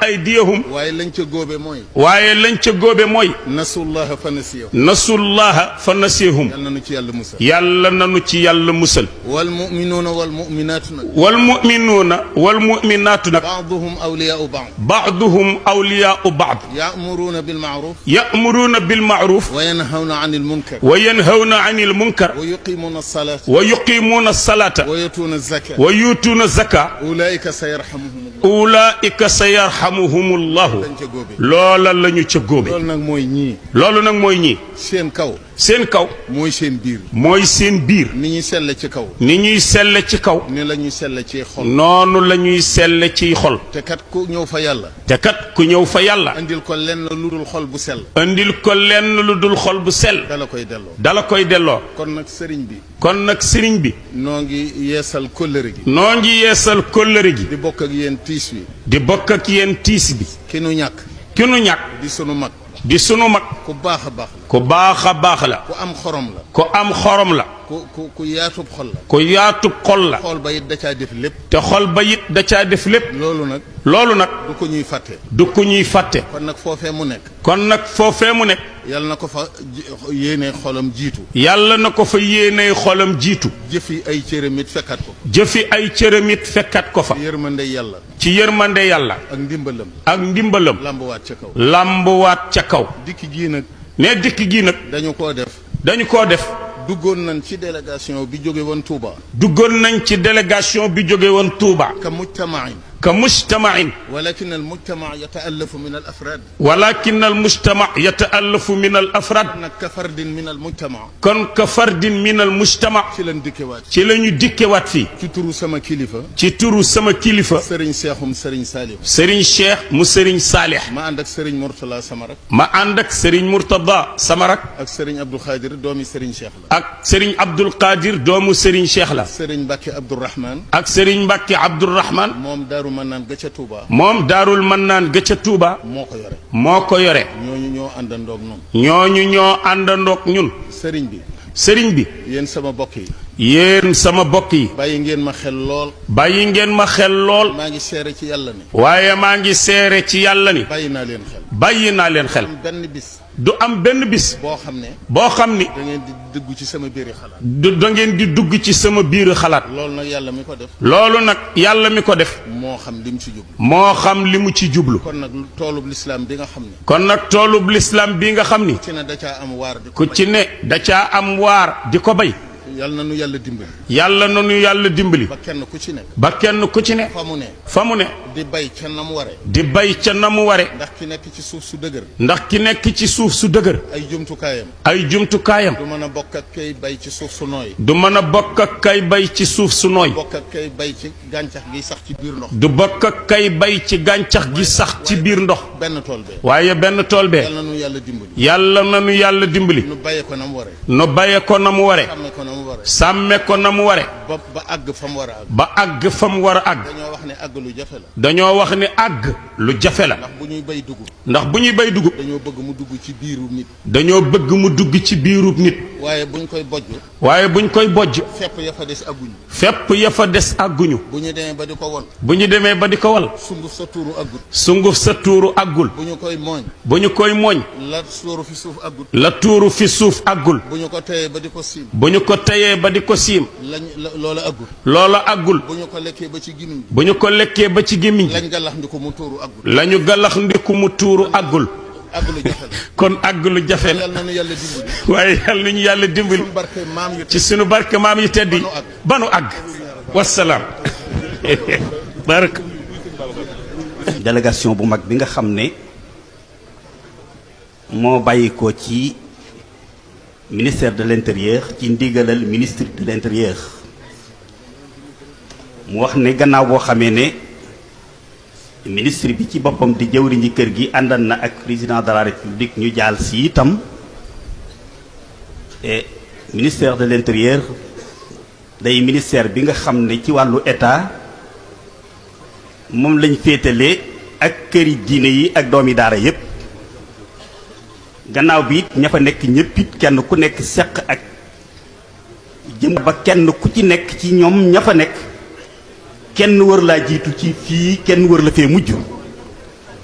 aydiyahum waaye lañ ca góobe mooy waaye lañ ca góobe mooy nasullaha fa nasiyahum nasullaha fa nasiyahum yal nanu ci yàlla musal yàlla nanu ci yàlla musal wal muminuuna wal muminaatu nag wal muminuuna wal muminaatu nag baaduhum awliyaau baad baaduhum awliyaau baad yaamuruuna bilmaaruf ya'muruuna bilma'ruuf wa yanhawna anil munkar wa yanhawna anil munkar wa yuqimuuna salaata wa yuqimuuna salaata wa yutuuna zaka wa yuutuuna zaka ulaika sa yarhamuhum ulaika sa yarhamuhumullahu lañ ca góobe loola la ñu ca góobe loolu nag mooy ñii loolu nag mooy ñii seen kaw seen kaw mooy seen biir mooy seen biir ni ñuy selle ci kaw ni ñuy selle ci kaw ni la ñuy selle ci xol noonu la ñuy selle ciy xol te kat ku ñëw fa yàlla te kat ku ñëw fa yàlla andil ko lenn lu dul xol bu sell andil ko lenn lu dul xol bu sell dala koy delloo dala koy delloo kon nag sëriñ bi kon nag sëriñ bi noo ngi yeesal kóllëre gi noo ngi yeesal kóllëre gi di bokk ak yéen tiis wi di bokk ak yéen tiis bi ki nu ñàkk ki nu ñàkk di sunu mag di sunu mag ku baax a baax la ku baax a baax la ku am xorom la ku am xorom la ku yaatub xol la ku yaatub xol la xool ba it da caa def lépp te xol ba it da caa def lépp loolu nag loolu nag du ko ñuy fàtte du ko ñuy fàtte kon nag foofee mu nekk kon nag foofee mu nekk yàlla na ko fa yéene xolam jiitu yàlla na ko fa yéeney xolam jiitu jëfi ay cëram it fekkat ko jëfi ay cëramit fekkat ko fa yërmande yàlla ci yërmande yàlla ak ndimbalam ak ndimbalam lambuwaat ca kaw làmbuwaat ca kaw dikk gii nag ne dikk gi nag dañu koo def dañu koo def duggoon nañ ci délégation bi jóge woon Touba duggoon nañ ci délégation bi jóge woon Touba ka mujtamain ka mujtamain walakin al mujtama yataallafu min al afrad walakin al mujtama yataallafu min al afrad nag ka fardin min al mujtama kon ka fardin min al mujtama ci lañ dikkewaat ci la ñu dikkewaat fii ci turu sama kilifa ci turu sama kilifa sëriñ seexum sëriñ Saalih Serigne Cheikh mu Serigne Saalih ma ànd ak sëriñ Mourtala sama rak ma ànd ak Serigne Mourtada sama rak ak sëriñ Abdou Khadir doomi sëriñ Cheikh la ak Serigne Abdul Qadir doomu Serigne Cheikh la sëriñ Mbacke Abdourahman ak Serigne Mbacke Abdourahman moom daaru mën naan ga ca Touba moom daarul mannaan ga ca Touba moo ko yore moo ko yore ñooñu ñoo àndandoog noonu ñooñu ñoo àndandoog ñun sëriñ bi sëriñ bi yéen sama bokk yi yéen sama bokk yi bàyyi ngeen ma xel lool bàyyi ngeen ma xel lool maa ngi seere ci yàlla ne waaye maa ngi seere ci yàlla ni bàyyi naa leen xel bàyyi naa leen xel am benn bis du am benn bis boo xam ne boo xam ni da ngeen di dugg ci sama biiri xalaat da ngeen di dugg ci sama biir xalaat loolu nag yàlla mi ko def loolu nag yàlla mi ko def moo xam li mu ci jublu moo xam li mu ci jublu kon nag toolub lislaam bi nga xam ne kon nag toolub lislaam bi nga xam ni ci ne da caa am waar di ko ku ci ne da caa am waar di ko bay yàlla na nu yàlla dimbali yàlla na nu yàlla dimbali ba kenn ku ci nekk ba kenn ku ci ne fa mu ne fa mu ne di bay ca na mu ware di bay ca na mu ware ndax ki nekk ci suuf su dëgër ndax ki nekk ci suuf su dëgër ay jumtukaayam ay jumtukaayam du mën a bokk ak kay bay ci suuf su nooy du mën a bokk ak kay bay ci suuf su nooy bokk ak kay bay ci gàncax gi sax ci biir ndox du bokk ak kay bay ci gàncax gi sax ci biir ndox benn tool bee waaye benn tool bee yàlla na nu yàlla dimbali yàlla na nu yàlla dimbali nu baye ko na mu ware nu baye ko na mu ware xàmme ko na mu ware sàmme ko na mu ware ba àgg fa mu war a àgg ba àgg fa mu war a àgg dañoo wax ne àgg lu jafe la dañoo wax ni àgg lu jafe la ndax bu ñuy bay dugub ndax bu ñuy bay dugub dañoo bëgg mu dugg ci biiru nit dañoo bëgg mu dugg ci biirub nit waaye buñ koy bojj waaye buñ koy bojj fepp ya fa des àgguñu fépp ya fa des àgguñu bu ñu demee ba di ko won bu ñu demee ba di ko wal sunguf sa tuuru àggut sunguf sa tuuru àggul bu ñu koy mooñ bu ñu koy mooñ la tuuru fi suuf àggut la tuuru fi suuf àggul bu ñu ko teyee ba di ko siim bu ñu ko teyee ba di ko siim loola àggut loola àggul bu ñu ko lekkee ba ci gimiñ bu ñu ko lekkee ba ci gémmiñ lañ nga lax ndi ko mu tuuru àggut lañu galax ndiku mu tuuru àggul àgg lu jafe la kon àgg lu jafe la yàlla na nu yàlla dimbali waaye yàlla nañu yàlla dimbali suñu barke maam yu ci sunu barke maam yi tedd yi ba nu àgg wasalaam barak délégation bu mag bi nga xam ne moo bàyyi ko ci ministère de l'intérieur ci ndigalal ministre de l'intérieur mu wax ne gannaaw boo xamee ne ministre bi ci boppam di jëwriñi kër gi àndan na ak président de la république ñu jaal si itam et ministère de l'intérieur day ministère bi nga xam ne ci wàllu état moom lañ féetale ak këri diine yi ak doomi daara yépp gannaaw bi it ña fa nekk ñépp it kenn ku nekk seq ak jëm ba kenn ku ci nekk ci ñoom ña fa nekk kenn wër laa jiitu ci fii kenn wër la fee mujj